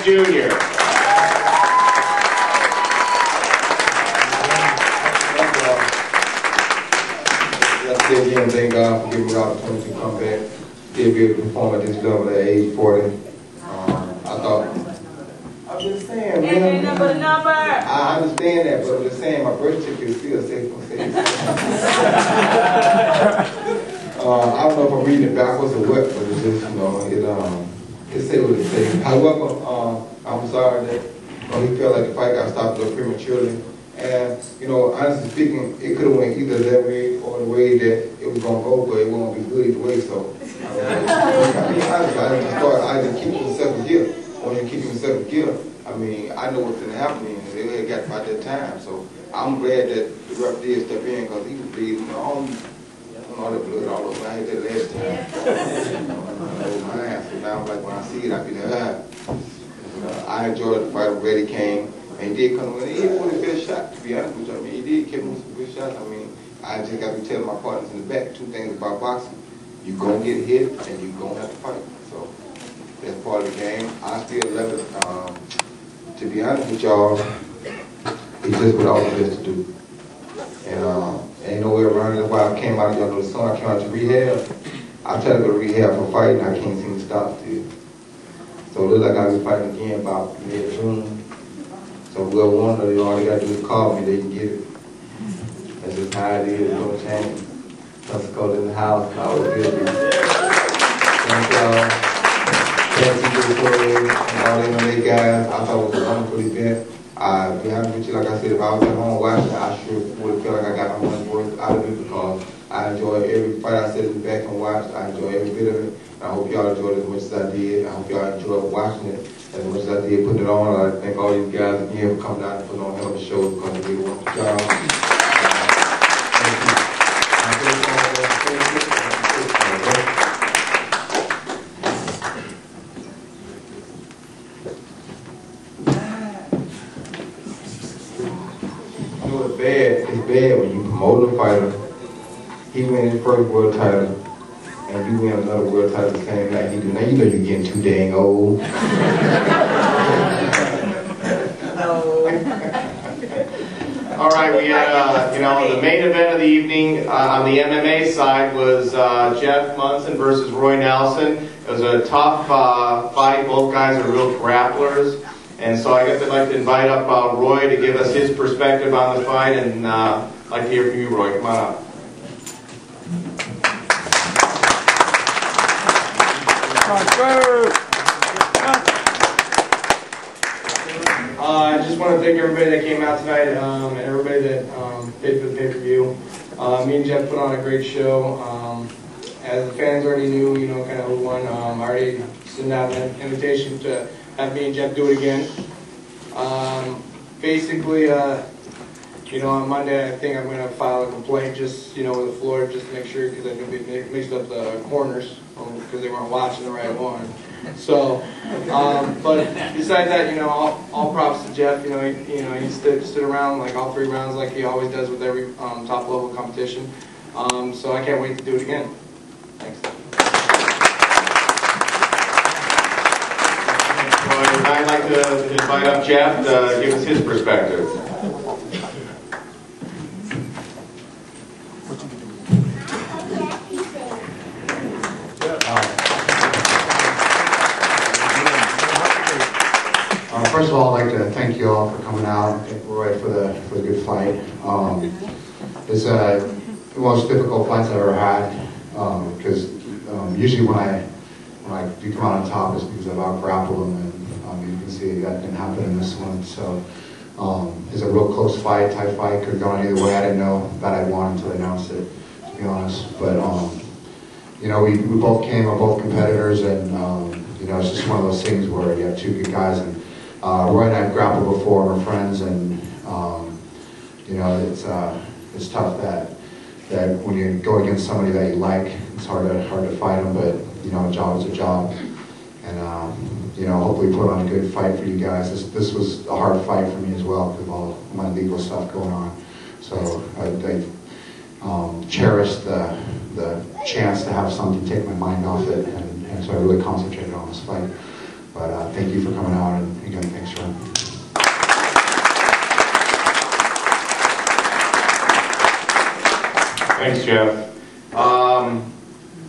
Jr. Again, thank God for giving me the opportunity to come back, still be able to perform at this level at age 40. I thought, I'm just saying, man. Number. I understand that, but I'm just saying my birth certificate still says I don't know if I'm reading it backwards or what, but it's just, it say what it says. However, I'm sorry that he felt like the fight got stopped a little prematurely. And, honestly speaking, it could have went either that way or the way that it was going to go, but it won't be good either way, so. I didn't keep myself in gear. When you keep yourself in gear, I know what's going to happen, and it got about that time, so I'm glad that the ref did step in, because he was bleeding all the blood all over. I had that last time. My ass, so now, like, when I see it, I be like, I enjoyed the fight when he came. And he did come in. He hit one of the best shots, to be honest with you. He did give me some good shots. I just got to tell my partners in the back two things about boxing. You're going to get hit, and you're going to have to fight. So that's part of the game. I still love it. To be honest with y'all, it's just what all the best to do. And ain't nowhere around it. That's why I came out, y'all know the song, I came out to rehab. I tried to go to rehab for fighting, I can't seem to stop still. So it looks like I'll be fighting again about mid-June. So whoever wants it, all they got to do is call me, they can get it. That's just how it is, no change. Pensacola in the house, I was good. Thank y'all. Thank you and all them guys. I thought it was a wonderful event. To be honest with you, like I said, if I was at home watching, I sure would have felt like I got my money's worth out of it, because I enjoyed every fight I sat in the back and watched. I enjoyed every bit of it. I hope y'all enjoyed it as much as I did. I hope y'all enjoyed watching it as much as I did putting it on. I thank all these guys again for coming out and putting on a hell of a show, because they did a wonderful job. It's bad when you promote a fighter, he win his first world title, and you win another world title the same night he do. Now you know you're getting too dang old. All right, we had, the main event of the evening on the MMA side was Jeff Munson versus Roy Nelson. It was a tough fight. Both guys are real grapplers. And so I guess I'd like to invite up Roy to give us his perspective on the fight, and I'd like to hear from you, Roy. Come on up. I just want to thank everybody that came out tonight, and everybody that paid for the pay-per-view. Me and Jeff put on a great show. As the fans already knew, kind of who won. I already sent out an invitation to have me and Jeff do it again. Basically, on Monday I think I'm going to file a complaint just, with the floor, just to make sure, because I think they mixed up the corners because they weren't watching the right one. So, but besides that, all props to Jeff. He stood around like all 3 rounds like he always does with every top level competition. So I can't wait to do it again. Thanks. I'd like to invite up Jeff to give us his perspective. First of all, I'd like to thank you all for coming out. Thank Roy for the good fight. It's the most difficult fights I've ever had, because usually when I do come out on top, it's because I've out-grappled them, and you can see that didn't happen in this one. So it's a real close fight, tight fight. Could have gone either way. I didn't know that I won until they announced it, to be honest. But we both we're both competitors, and it's just one of those things where you have 2 good guys. And Roy and I have grappled before, we're friends, and it's tough that when you go against somebody that you like, it's hard to fight them. But a job is a job, and hopefully put on a good fight for you guys. This was a hard fight for me as well because of all my legal stuff going on. So I cherished the chance to have something take my mind off it, and so I really concentrated on this fight. But thank you for coming out, and again, thanks for. Thanks, Jeff.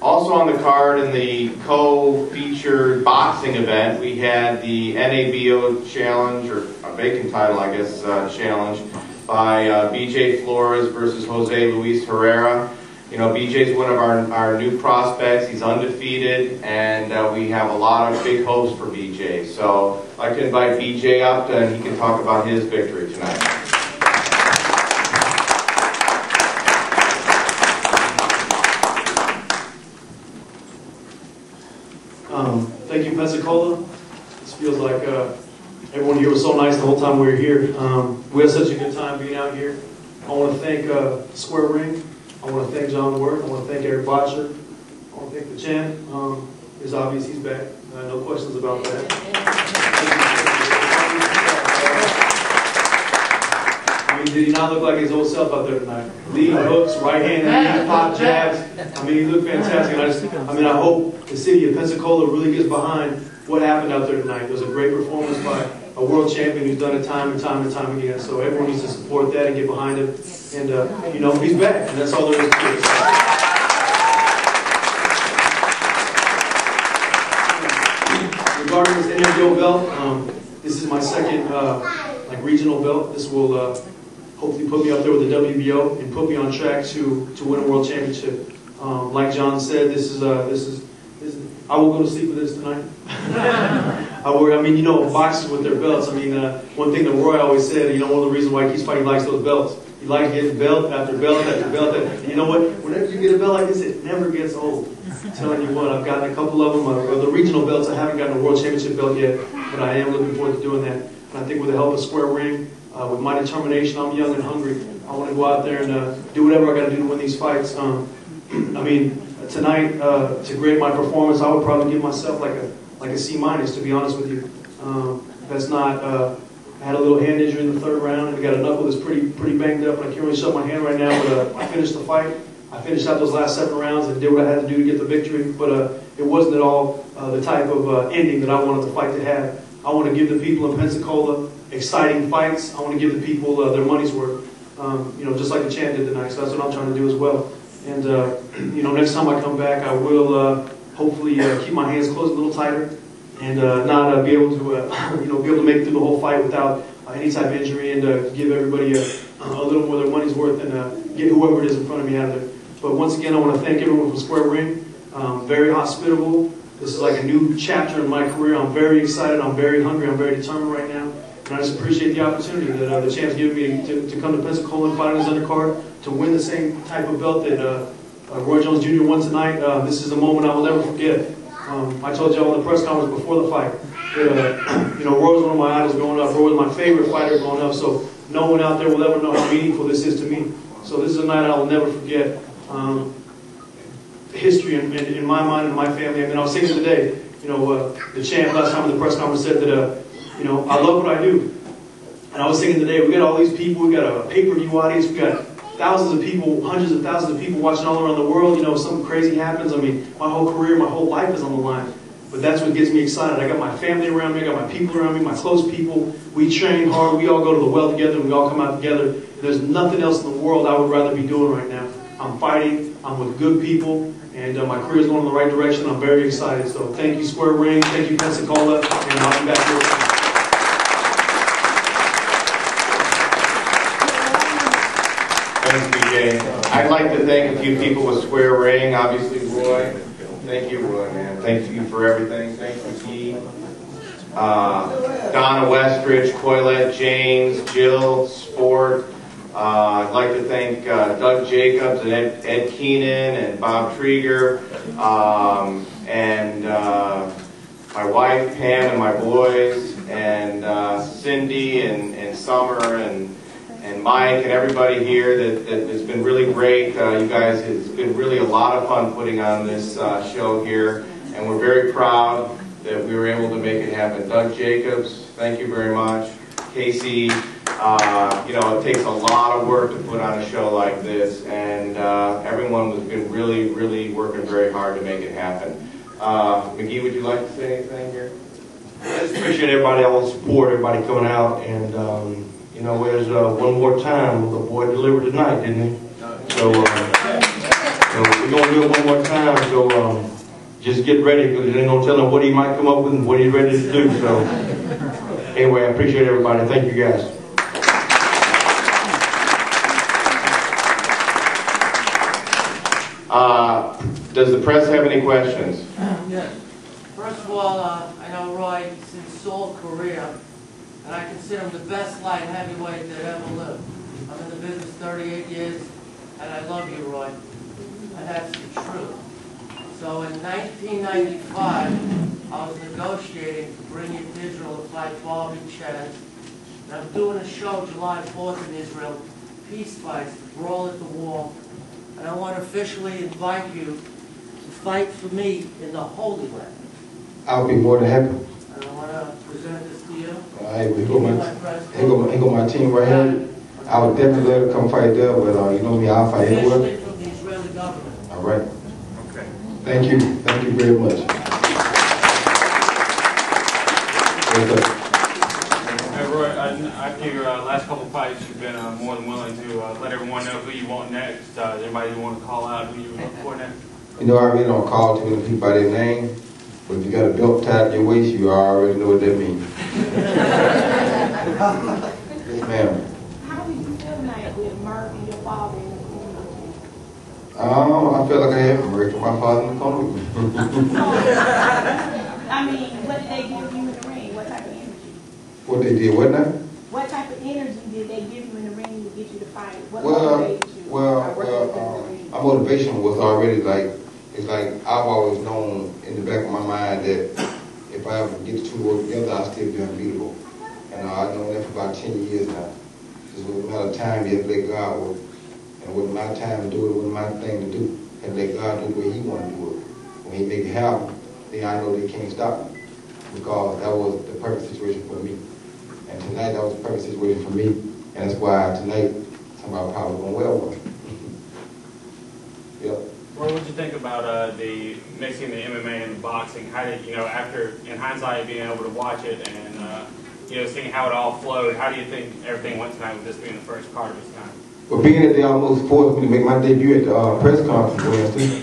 Also on the card in the co-featured boxing event, we had the NABO challenge, or a vacant title, I guess, challenge by BJ Flores versus Jose Luis Herrera. You know, BJ's one of our new prospects. He's undefeated, and we have a lot of big hopes for BJ. So I'd like to invite BJ up, and he can talk about his victory tonight. Thank you, Pensacola. This feels like everyone here was so nice the whole time we were here. We had such a good time being out here. I want to thank Square Ring. I want to thank John Worth. I want to thank Eric Botcher. I want to thank the champ. It's obvious he's back. No questions about that. I mean, did he not look like his old self out there tonight? Lead hooks, right hand, knee, pop jabs. I mean, he looked fantastic. I hope the city of Pensacola really gets behind what happened out there tonight. It was a great performance by a world champion who's done it time and time and time again. So everyone needs to support that and get behind him. And, you know, he's back, and that's all there is to it. Regarding this NWO belt, this is my second regional belt. This will hopefully put me up there with the WBO and put me on track to win a world championship. Like John said, this is I will go to sleep with this tonight. I mean, you know, boxers with their belts. I mean, one thing that Roy always said, you know, one of the reasons why he keeps fighting, he likes those belts. He likes getting belt after belt after belt. And you know what? Whenever you get a belt like this, it never gets old. I'm telling you what, I've gotten a couple of them. The regional belts, I haven't gotten a world championship belt yet, but I am looking forward to doing that. And I think with the help of Square Ring, with my determination, I'm young and hungry. I want to go out there and do whatever I got to do to win these fights. I mean, tonight, to grade my performance, I would probably give myself like a C-, to be honest with you. That's not. I had a little hand injury in the third round, and I got a knuckle that's pretty banged up, and I can't really show my hand right now. But I finished the fight. I finished out those last 7 rounds and did what I had to do to get the victory. But it wasn't at all the type of ending that I wanted the fight to have. I want to give the people in Pensacola exciting fights. I want to give the people their money's worth. You know, just like the champ did tonight. So that's what I'm trying to do as well. And you know, next time I come back, I will hopefully keep my hands closed a little tighter and not be able to, you know, be able to make it through the whole fight without any type of injury, and give everybody a little more of their money's worth, and get whoever it is in front of me out of there. But once again, I want to thank everyone from Square Ring. Very hospitable. This is like a new chapter in my career. I'm very excited. I'm very hungry. I'm very determined right now. And I just appreciate the opportunity that the champ's given me to come to Pensacola and fight on his undercard, to win the same type of belt that Roy Jones Jr. won tonight. This is a moment I will never forget. I told y'all in the press conference before the fight that, you know, Roy was one of my idols growing up. Roy was my favorite fighter growing up, so no one out there will ever know how meaningful this is to me. So this is a night I will never forget. History in my mind and my family. I mean, I was thinking today, you know, the champ last time in the press conference said that, you know, I love what I do. And I was thinking today, we got all these people, we got a pay-per-view audience, we got thousands of people, hundreds of thousands of people watching all around the world. You know, something crazy happens. I mean, my whole career, my whole life is on the line. But that's what gets me excited. I got my family around me, I got my people around me, my close people. We train hard, we all go to the well together, and we all come out together. And there's nothing else in the world I would rather be doing right now. I'm fighting, I'm with good people, and my career is going in the right direction. I'm very excited. So thank you, Square Ring, thank you, Pensacola, and I'll be back here. Thanks, BJ. I'd like to thank a few people with Square Ring. Obviously, Roy. Thank you, Roy, man. Thank you for everything. Thanks, McGee. Donna Westridge, Coylette James, Jill, Sport. I'd like to thank Doug Jacobs and Ed Keenan and Bob Trieger, and my wife Pam and my boys, and Cindy and Summer and Mike and everybody here that has been really great. You guys, it's been really a lot of fun putting on this show here, and we're very proud that we were able to make it happen. Doug Jacobs, thank you very much. Casey, you know, it takes a lot of work to put on a show like this, and everyone has been really, really working very hard to make it happen. McGee, would you like to say anything here? just appreciate everybody, all the support, everybody coming out, and you know, there's one more time. The boy delivered tonight, didn't he? So, we're gonna do it one more time. So just get ready, because there's no telling what he might come up with and what he's ready to do. So anyway, I appreciate everybody. Thank you guys. Does the press have any questions? Yes. First of all, I know Roy since Seoul, Korea, and I consider him the best light heavyweight that ever lived. I'm in the business 38 years, and I love you, Roy. And that's the truth. So in 1995, I was negotiating to bring you to Israel to fight Bobby Chen. And I'm doing a show July 4th in Israel, Peace Fights, Brawl at the Wall. And I want to officially invite you to fight for me in the Holy Land. I'll be more than happy. And I want to present this to you. All right, here go my team right here. I would definitely let her come fight there, but you know me, I'll fight anywhere. Officially from the Israeli government. All right. Okay. Thank you very much. Hey Roy, after your last couple fights, you've been more than willing to let everyone know who you want next. Anybody you want to call out who you look for next? You know, I really don't call too many people by their name, but if you got a belt tied to your waist, you already know what that means. Yes, ma'am. How do you feel tonight with Mark and your father in the corner? I feel like I have Mark and my father in the corner. I mean, what did they give you in the ring? What type of energy? What they did, what now? What type of energy did they give you in the ring to get you to fight? What motivated you? My motivation was already like, it's like I've always known in the back of my mind that if I ever get the two work together, I'll still be unbeatable. And I've known that for about 10 years now. Just with a matter of time, you have to let God work. And with my time to do it, with my thing to do, and let God do the way He want to do it. When He make it happen, then I know they can't stop me, because that was the perfect situation for me. And tonight, that was the perfect situation for me. And that's why tonight, somebody probably going to wear one. Yep. Roy, what did you think about the mixing the MMA and the boxing? How did, after, in hindsight, being able to watch it and, seeing how it all flowed, how do you think everything went tonight with this being the first card of its kind? Well, being that they almost forced me to make my debut at the press conference Wednesday,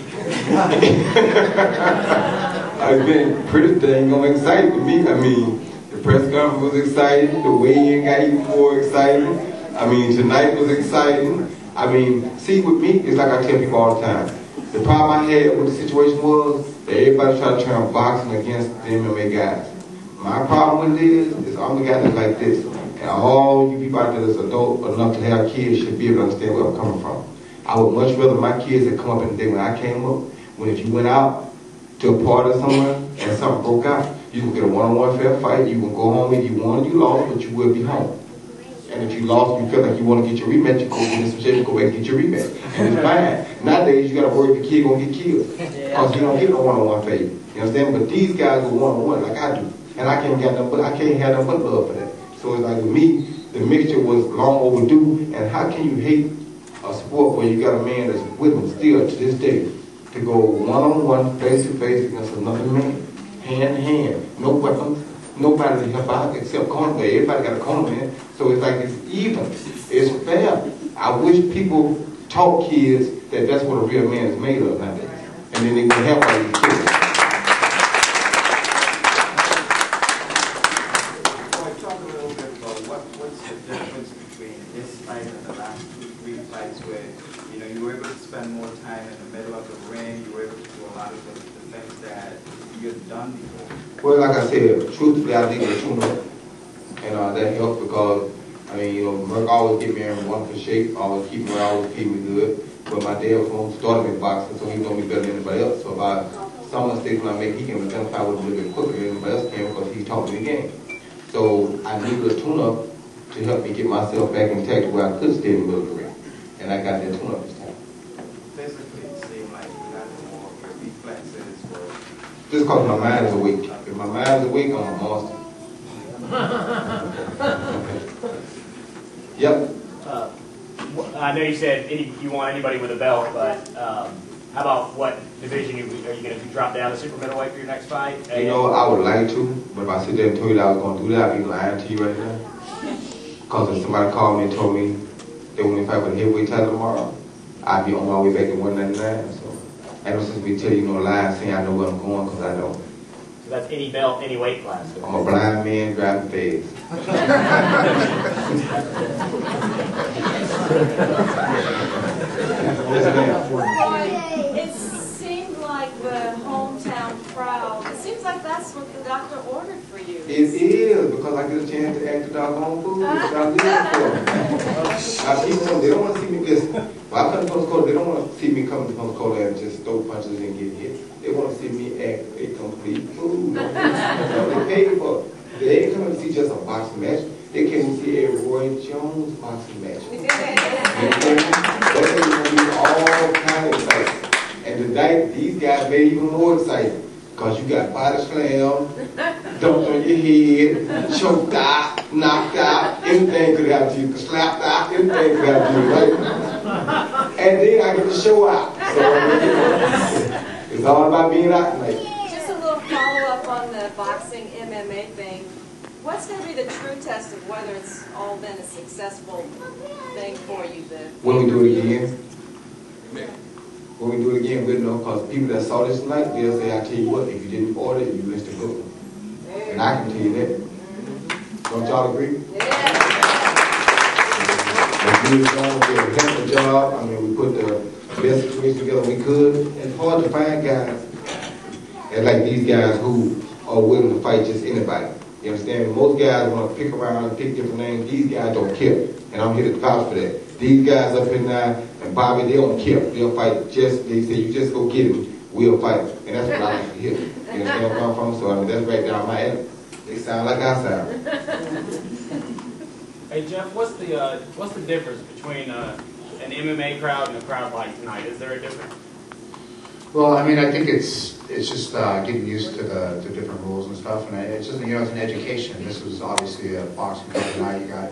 I've been pretty dang excited with me. I mean, the press conference was exciting, the weigh-in got even more exciting. I mean, tonight was exciting. I mean, see, with me, it's like I tell people all the time. The problem I had with the situation was that everybody tried to turn boxing against the MMA guys. My problem with it is I'm the guy that's like this. And all you people out there that's adult enough to have kids should be able to understand where I'm coming from. I would much rather my kids had come up in the day when I came up, when if you went out to a party somewhere and something broke out, you can get a one-on-one fair fight, you can go home if you won, you lost, but you will be home. And if you lost, you feel like you want to get your rematch, you go get some shit and go back and get your rematch. And it's fine. Nowadays, you got to worry if the kid going to get killed. Because you don't get no one-on-one favor. You understand? But these guys go one-on-one like I do. And I can't have nothing but love for that. So it's like with me, the mixture was long overdue. And how can you hate a sport where you got a man that's with him still to this day to go one-on-one, face-to-face against another man, hand-to-hand, no weapons, nobody to help out except corner. Everybody got a corner man. So it's like it's even. It's fair. I wish people taught kids that that's what a real man is made of nowadays. And then they can help all these kids. Talk a little bit about what's the difference between this fight and the last 2-3 fights where you were able to spend more time in the middle of the ring, you were able to do a lot of the things that you've done before. Well, like I said, truthfully, I think it's too much. And that helped because, Merck always get me in wonderful shape, always keep me good. But my dad was one who started me boxing, so he know me better than anybody else. So about some mistakes I make, he can identify with a little bit quicker than anybody else can because he taught me the game. So I needed a tune-up to help me get myself back intact where I could stay in the middle of the ring. And I got that tune-up this time. Physically, it seemed like you got more of your reflexes were... Just because my mind is awake. If my mind is awake, I'm a monster. Yep. I know you said you want anybody with a belt, but How about what division are you going to drop down to super middleweight for your next fight? You know, I would like to, but if I sit there and told you that I was going to do that, I'd be lying to you right now. Because if somebody called me and told me they want me to fight for the heavyweight title tomorrow, I'd be on my way back to 199. So I don't supposed to be telling you no lies saying I know where I'm going, because I don't. So that's any belt, any weight class. I'm a blind man driving fast. It seemed like the hometown crowd, it seems like that's what the doctor ordered for you. It is, because I get a chance to act the doggone fool that I live for. Now, people, they don't want to see me just, well, I come to Pensacola, they don't want to see me come to Pensacola and just throw punches and get hit. They want to see me act a complete fool. They pay for it. They ain't coming to see just a boxing match. They came to see a Roy Jones boxing match. That's going to be all kind of exciting. And tonight, these guys made it even more exciting. Because you got body slam, dumped on your head, choked out, knocked out, anything could happen to you, slapped out, anything could happen to you, right? And then I get to show out. So it's all about being out tonight. Just a little follow-up on the boxing MMA thing. What's going to be the true test of whether it's all been a successful thing for you? When we do it again, we'll know, because people that saw this tonight, they'll say, I tell you what, if you didn't order it, you missed a good one. And I can tell you that. Don't y'all agree? Yeah. We did a wonderful job. I mean, we put the best situation together we could. It's hard to find guys and like these guys who are willing to fight just anybody. You understand? Most guys want to pick around and pick different names. These guys don't care. And I'm here to vouch for that. These guys up in there and Bobby, they don't care. They'll fight just, they say, you just go get him. We'll fight. And that's what I like to hear. You understand where I'm from? So I mean, that's right down my alley. They sound like I sound. Hey Jeff, what's the difference between an MMA crowd and a crowd like tonight? Is there a difference? Well, I mean, I think it's just getting used to the different rules and stuff, and it's just, you know, it's an education. This was obviously a boxing fight tonight. You got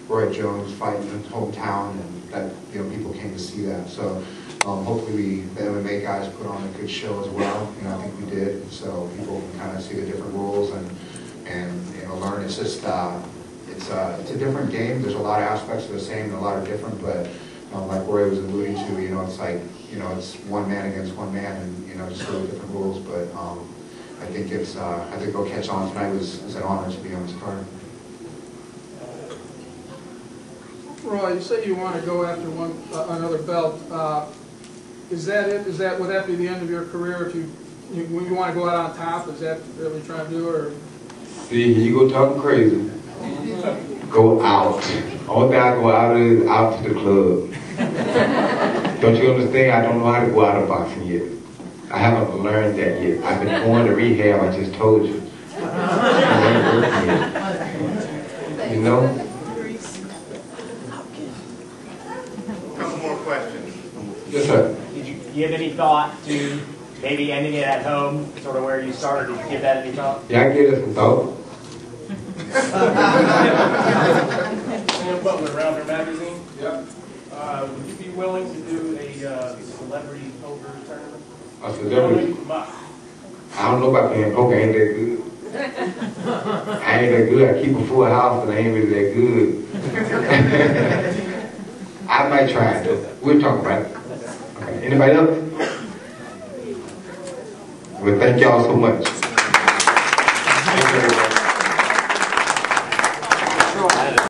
Roy Jones fighting in his hometown, and that, you know, people came to see that. So hopefully the MMA guys put on a good show as well. You know, I think we did. So people can kind of see the different rules and you know, learn. It's just it's a different game. There's a lot of aspects of the same and a lot of different, but like Roy was alluding to, you know, it's like, you know, it's one man against one man, and you know, just sort of different rules. But I think it's I think they'll catch on tonight. It was an honor to be on this card. Roy, you say you want to go after another belt. Is that it? Would that be the end of your career if you want to go out on top? Is that what you're trying to do, or? See, here you go talking crazy. Go out. Only thing I go out is out to the club. Don't you understand? I don't know how to go out of boxing yet. I haven't learned that yet. I've been going to rehab, I just told you. I haven't worked yet. You know? Couple more questions. Yes, sir. Did you give any thought to maybe ending it at home, sort of where you started? Did you give that any thought? Yeah, I give it some thought. Butler, Rounder Magazine. Yeah. Would you be willing to do a celebrity poker tournament? A celebrity? I don't know about playing poker. I ain't that good. I ain't that good. I keep a full house, but I ain't really that good. I might try it though. We'll talk about it. Okay. Anybody else? Well, thank y'all so much. Thank you.